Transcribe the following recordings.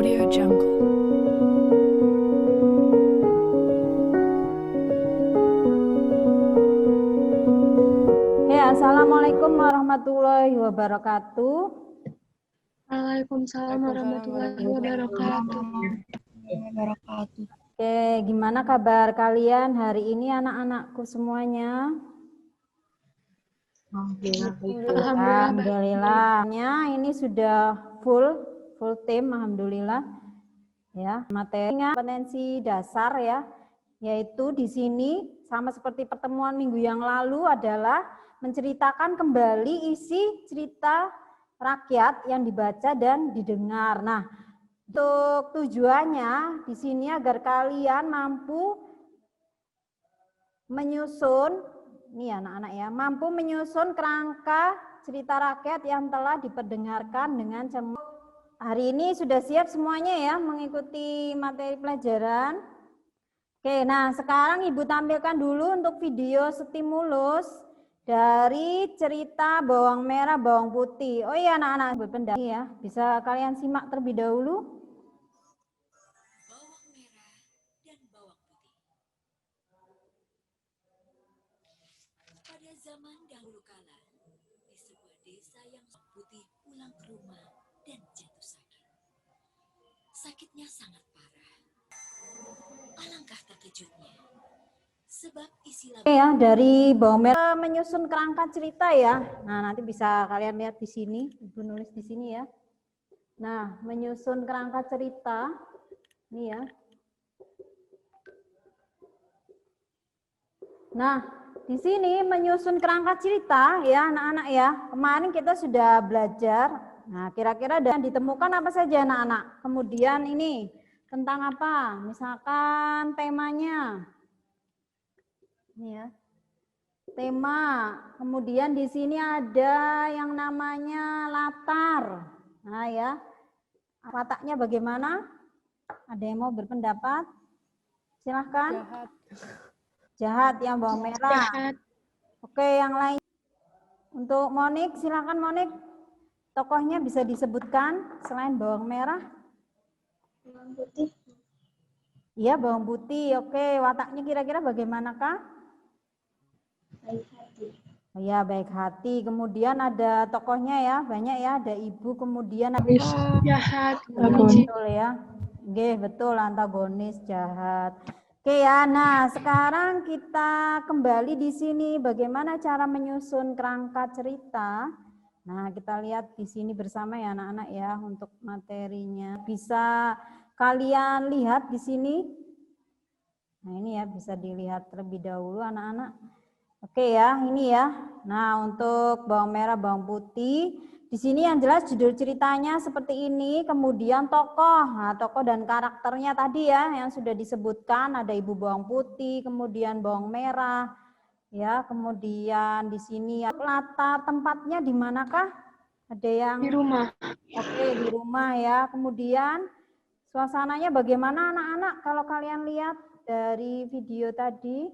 Audio Jungle. Assalamualaikum warahmatullahi wabarakatuh. Waalaikumsalam warahmatullahi wabarakatuh. Oke, gimana kabar kalian hari ini anak-anakku semuanya? Alhamdulillah. Ini sudah full tim, alhamdulillah. Ya, materinya kompetensi dasar ya, yaitu di sini sama seperti pertemuan minggu yang lalu adalah menceritakan kembali isi cerita rakyat yang dibaca dan didengar. Nah, untuk tujuannya di sini agar kalian mampu menyusun, ini anak-anak ya, mampu menyusun kerangka cerita rakyat yang telah diperdengarkan dengan cermat. Hari ini sudah siap semuanya ya mengikuti materi pelajaran. Oke, nah sekarang Ibu tampilkan dulu untuk video stimulus dari cerita bawang merah, bawang putih. Oh iya anak-anak berpendapat ya, bisa kalian simak terlebih dahulu. Bawang merah dan bawang putih. Pada zaman dahulu kala, di sebuah desa yang putih pulang ke rumah dan jatuh sakit. Sakitnya sangat parah. Alangkah terkejutnya. Sebab isi Ya, dari bawang merah menyusun kerangka cerita ya. Nah, nanti bisa kalian lihat di sini, Ibu nulis di sini ya. Nah, menyusun kerangka cerita. Ini ya. Nah, di sini menyusun kerangka cerita ya anak-anak ya. Kemarin kita sudah belajar. Nah, kira-kira dan ditemukan apa saja anak-anak? Kemudian ini tentang apa? Misalkan temanya. Ini ya. Tema. Kemudian di sini ada yang namanya latar. Nah, ya. Wataknya bagaimana? Ada yang mau berpendapat? Silahkan. Jahat yang bawang merah. Jahat. Oke, yang lain. Untuk Monik, silakan Monik. Tokohnya bisa disebutkan selain bawang merah? Bawang putih. Iya, bawang putih. Oke, wataknya kira-kira bagaimanakah? Baik hati. Ya, baik hati. Kemudian ada tokohnya ya, banyak ya. Ada ibu, kemudian ada Jahat. betul ya. Oke, betul antagonis jahat. Oke ya, nah sekarang kita kembali di sini bagaimana cara menyusun kerangka cerita. Nah, kita lihat di sini bersama ya anak-anak ya untuk materinya. Bisa kalian lihat di sini. Nah, ini ya bisa dilihat terlebih dahulu anak-anak. Oke ya, ini ya. Nah, untuk bawang merah, bawang putih, di sini yang jelas judul ceritanya seperti ini, kemudian tokoh. Nah, tokoh dan karakternya tadi ya yang sudah disebutkan, ada ibu bawang putih, kemudian bawang merah. Ya, kemudian di sini ya, latar tempatnya di manakah? Ada yang Di rumah. Oke, di rumah ya. Kemudian suasananya bagaimana anak-anak kalau kalian lihat dari video tadi?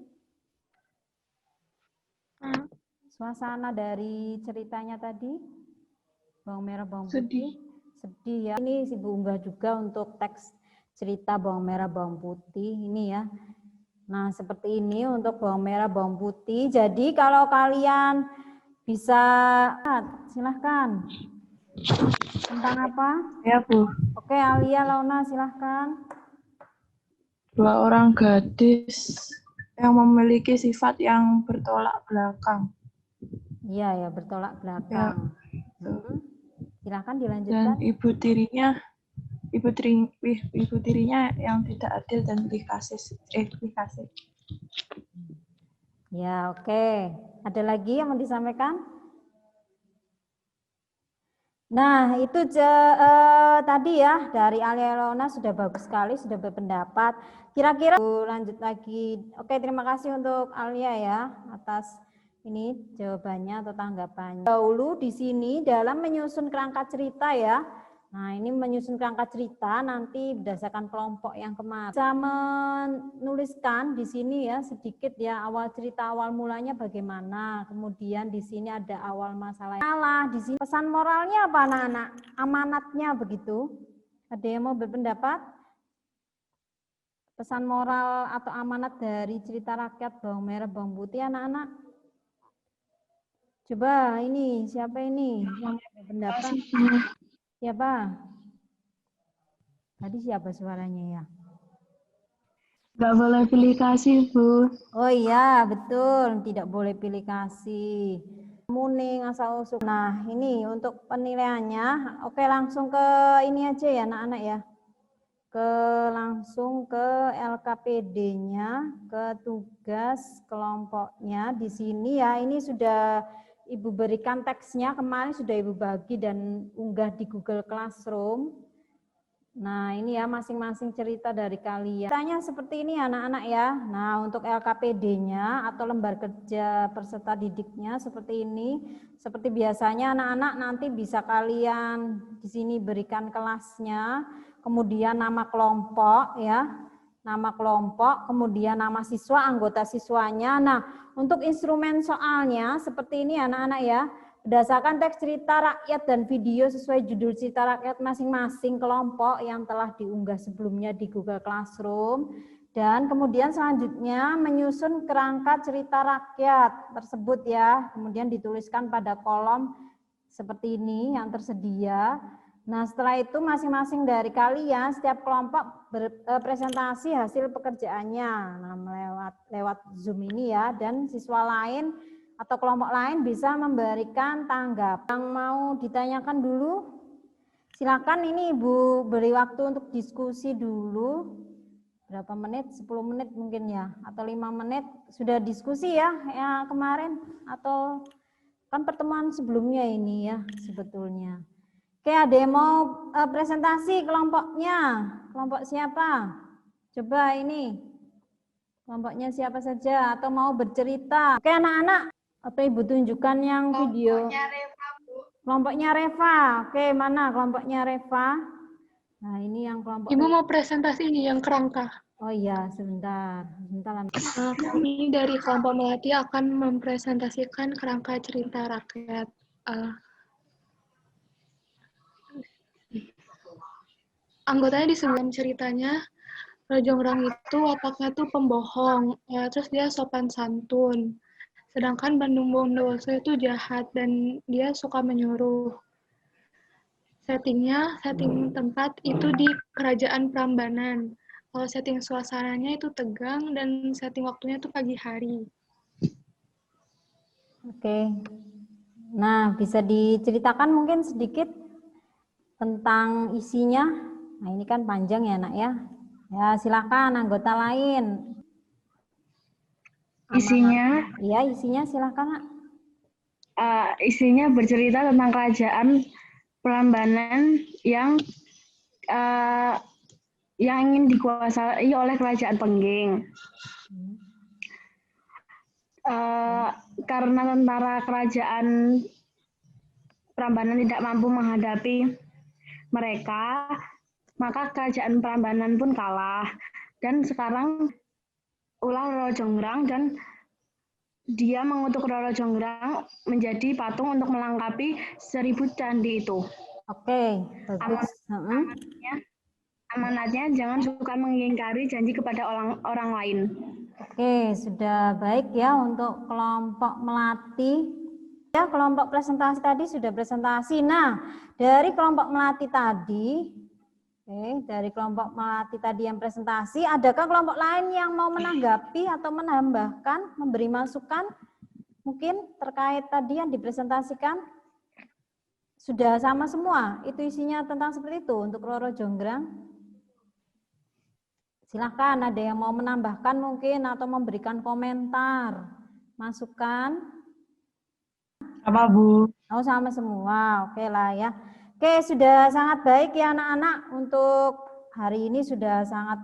Suasana dari ceritanya tadi, bawang merah, bawang putih, sedih ya. Ini Ibu unggah juga untuk teks cerita bawang merah, bawang putih ini ya. Nah, seperti ini untuk bawang merah, bawang putih. Jadi kalau kalian bisa, silahkan. Tentang apa? Ya Bu, Oke, Alia, Launa, silahkan. dua orang gadis yang memiliki sifat yang bertolak belakang. Iya ya, bertolak belakang. Ya. Silahkan Dan dilanjutkan. ibu tirinya yang tidak adil dan pilih kasih. Ya, oke. Ada lagi yang mau disampaikan? Nah, itu tadi ya dari Alia Lona sudah bagus sekali, sudah berpendapat. Kira-kira lanjut lagi. Oke, terima kasih untuk Alia ya atas ini jawabannya atau tanggapannya. Dahulu di sini dalam menyusun kerangka cerita ya. Nah, ini menyusun kerangka cerita nanti berdasarkan kelompok yang kemarin. Bisa menuliskan di sini ya sedikit ya awal cerita awal mulanya bagaimana. Kemudian di sini ada awal masalah. Di sini pesan moralnya apa anak-anak? Amanatnya begitu. Ada yang mau berpendapat? Pesan moral atau amanat dari cerita rakyat bawang merah bawang putih anak-anak? Coba ini, siapa ini yang mau berpendapat? Siapa? Tadi siapa suaranya ya? Nggak boleh pilih kasih, Bu. Oh iya, betul. Tidak boleh pilih kasih. Muning, asal usuk. Nah, ini untuk penilaiannya. Oke, langsung ke ini aja ya anak-anak ya. Langsung ke LKPD-nya, ke tugas kelompoknya. Di sini ya, ini sudah Ibu berikan teksnya, kemarin sudah Ibu bagi dan unggah di Google Classroom. Nah, ini ya masing-masing cerita dari kalian. Ceritanya seperti ini anak-anak ya. Nah, untuk LKPD-nya atau lembar kerja peserta didiknya seperti ini. Seperti biasanya anak-anak nanti bisa kalian di sini berikan kelasnya, kemudian nama kelompok ya. Nama kelompok, kemudian nama siswa, anggota siswanya. Nah, untuk instrumen soalnya seperti ini anak-anak ya. Berdasarkan teks cerita rakyat dan video sesuai judul cerita rakyat masing-masing kelompok yang telah diunggah sebelumnya di Google Classroom. Dan kemudian selanjutnya menyusun kerangka cerita rakyat tersebut ya. Kemudian dituliskan pada kolom seperti ini yang tersedia. Nah setelah itu masing-masing dari kalian setiap kelompok berpresentasi hasil pekerjaannya. Nah lewat Zoom ini ya, dan siswa lain atau kelompok lain bisa memberikan tanggapan. Yang mau ditanyakan dulu, silakan. Ini Ibu beri waktu untuk diskusi dulu. Berapa menit? 10 menit mungkin ya, atau 5 menit. Sudah diskusi ya, kemarin, atau kan pertemuan sebelumnya ini ya sebetulnya. Oke, ada yang mau presentasi kelompoknya? Kelompok siapa? Coba ini, kelompoknya siapa saja, atau mau bercerita? Oke anak-anak, atau Ibu tunjukkan yang video. Kelompoknya Reva, Bu. Kelompoknya Reva. Oke, mana kelompoknya Reva? Nah, ini yang kelompok Ibu Reva. mau presentasi ini yang kerangka. Oh iya, sebentar. Sebentar. Kami dari kelompok Melati akan mempresentasikan kerangka cerita rakyat. Anggotanya di sebelum ceritanya, Rojongrang itu wataknya tuh pembohong, terus dia sopan santun. Sedangkan Bandung Bondowoso itu jahat dan dia suka menyuruh. Setting tempat itu di Kerajaan Prambanan. Kalau setting suasananya itu tegang dan setting waktunya itu pagi hari. Oke. Nah, bisa diceritakan mungkin sedikit tentang isinya. Nah, ini kan panjang ya, Nak ya. Ya, silakan anggota lain. Isinya, Iya, isinya silakan, Nak. isinya bercerita tentang kerajaan Prambanan yang ingin dikuasai oleh kerajaan Pengging. Karena tentara kerajaan Prambanan tidak mampu menghadapi mereka, maka kerajaan Prambanan pun kalah. Dan sekarang ulah Roro Jonggrang dan dia mengutuk Roro Jonggrang menjadi patung untuk melengkapi 1000 candi itu. Oke, bagus. Amanatnya jangan suka mengingkari janji kepada orang lain. Oke, sudah baik ya untuk kelompok Melati. Ya, kelompok presentasi tadi sudah presentasi. Nah, dari kelompok Melati tadi, dari kelompok Melati tadi yang presentasi, adakah kelompok lain yang mau menanggapi atau menambahkan, memberi masukan mungkin terkait tadi yang dipresentasikan? Sudah sama semua, itu isinya tentang seperti itu untuk Roro Jonggrang. Silakan, ada yang mau menambahkan mungkin atau memberikan komentar, masukan? Apa, Bu? Oh, sama semua, oke lah ya. Oke, sudah sangat baik ya anak-anak, untuk hari ini sudah sangat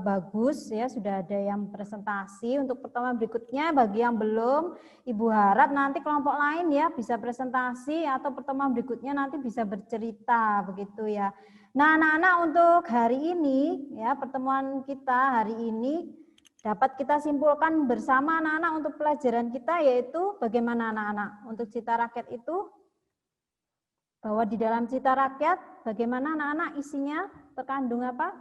bagus ya, sudah ada yang presentasi. Untuk pertemuan berikutnya bagi yang belum, Ibu harap nanti kelompok lain ya bisa presentasi, atau pertemuan berikutnya nanti bisa bercerita begitu ya. Nah anak-anak, untuk hari ini ya, pertemuan kita hari ini dapat kita simpulkan bersama anak-anak untuk pelajaran kita, yaitu bagaimana anak-anak untuk cerita rakyat itu Bahwa di dalam cerita rakyat, bagaimana anak-anak isinya terkandung apa?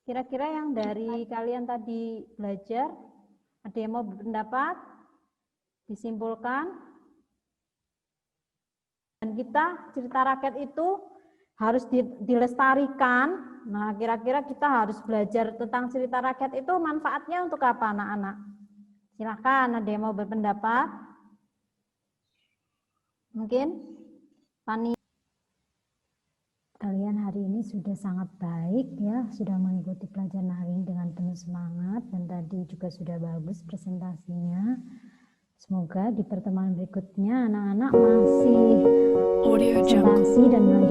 Kira-kira yang dari kalian tadi belajar, ada yang mau berpendapat? Disimpulkan. Dan kita cerita rakyat itu harus dilestarikan. Nah, kira-kira kita harus belajar tentang cerita rakyat itu manfaatnya untuk apa anak-anak? Silakan, ada yang mau berpendapat? Mungkin? Fani? Kalian hari ini sudah sangat baik ya, sudah mengikuti pelajaran hari ini dengan penuh semangat dan tadi juga sudah bagus presentasinya. Semoga di pertemuan berikutnya anak-anak masih presentasi dan belajar